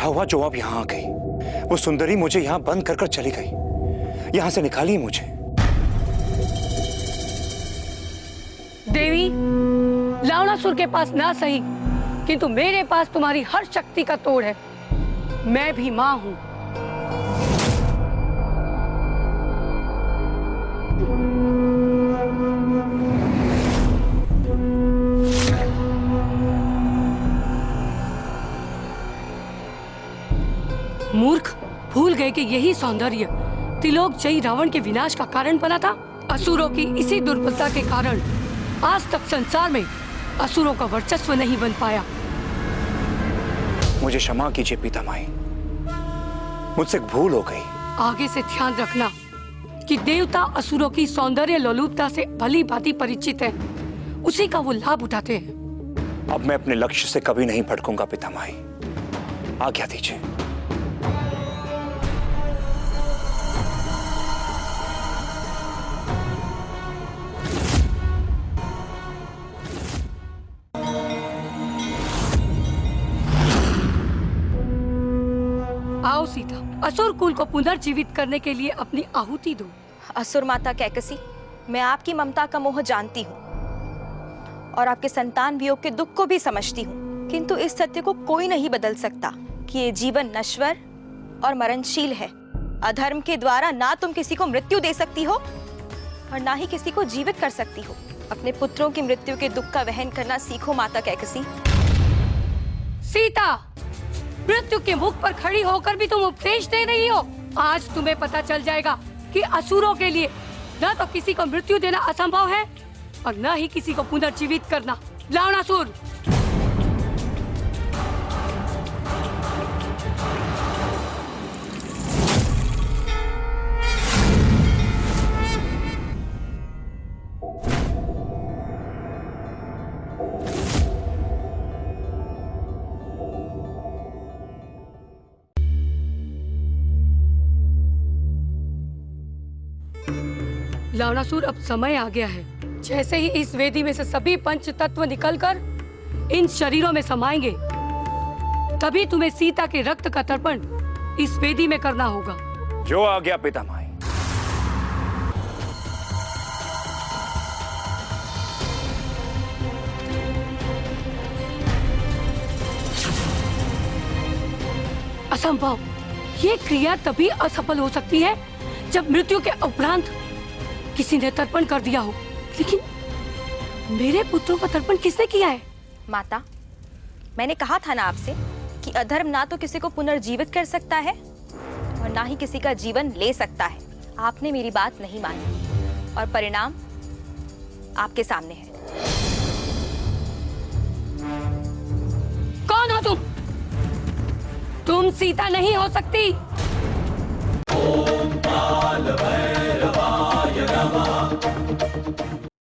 समझा हुआ जो अब यहाँ आ गई। वो सुंदरी मुझे यहाँ बंद कर चली गई, यहाँ से निकाली मुझे। देवी, रावणासुर के पास ना सही, किंतु मेरे पास तुम्हारी हर शक्ति का तोड़ है। मैं भी मां हूं। मूर्ख, भूल गए कि यही सौंदर्य त्रिलोक जयी रावण के विनाश का कारण बना था। असुरों की इसी दुर्बलता के कारण आज तक संसार में असुरों का वर्चस्व नहीं बन पाया। मुझे क्षमा कीजिए पितामही, मुझसे एक भूल हो गई। आगे से ध्यान रखना कि देवता असुरों की सौंदर्य लोलुपता से भली भांति परिचित है, उसी का वो लाभ उठाते हैं। अब मैं अपने लक्ष्य से कभी नहीं भटकूंगा पितामही, आज्ञा दीजिए। आओ सीता, असुर कुल को पुनर्जीवित करने के लिए अपनी आहुति दो। असुर माता कैकसी, मैं आपकी ममता का मोह जानती हूँ और आपके संतान वियोग के दुख को भी समझती हूँ, किंतु इस सत्य को कोई नहीं बदल सकता कि ये जीवन नश्वर और मरणशील है। अधर्म के द्वारा ना तुम किसी को मृत्यु दे सकती हो और ना ही किसी को जीवित कर सकती हो। अपने पुत्रों की मृत्यु के दुख का वहन करना सीखो माता कैकसी। सीता, मृत्यु के मुख पर खड़ी होकर भी तुम उपदेश दे रही हो। आज तुम्हें पता चल जाएगा कि असुरों के लिए न तो किसी को मृत्यु देना असंभव है और न ही किसी को पुनर्जीवित करना। रावणासुर, रावणासुर, अब समय आ गया है। जैसे ही इस वेदी में से सभी पंच तत्व निकलकर इन शरीरों में समाएंगे, तभी तुम्हें सीता के रक्त का तर्पण इस वेदी में करना होगा। जो आ गया पितामही। असंभव। ये क्रिया तभी असफल हो सकती है जब मृत्यु के उपरांत किसी ने तर्पण कर दिया हो। लेकिन मेरे पुत्रों का तर्पण किसने किया है? माता, मैंने कहा था ना आपसे कि अधर्म ना तो किसी को पुनर्जीवित कर सकता है और ना ही किसी का जीवन ले सकता है। आपने मेरी बात नहीं मानी और परिणाम आपके सामने है। कौन हो तुम? तुम सीता नहीं हो सकती। ओम काल भैरवाय नमः।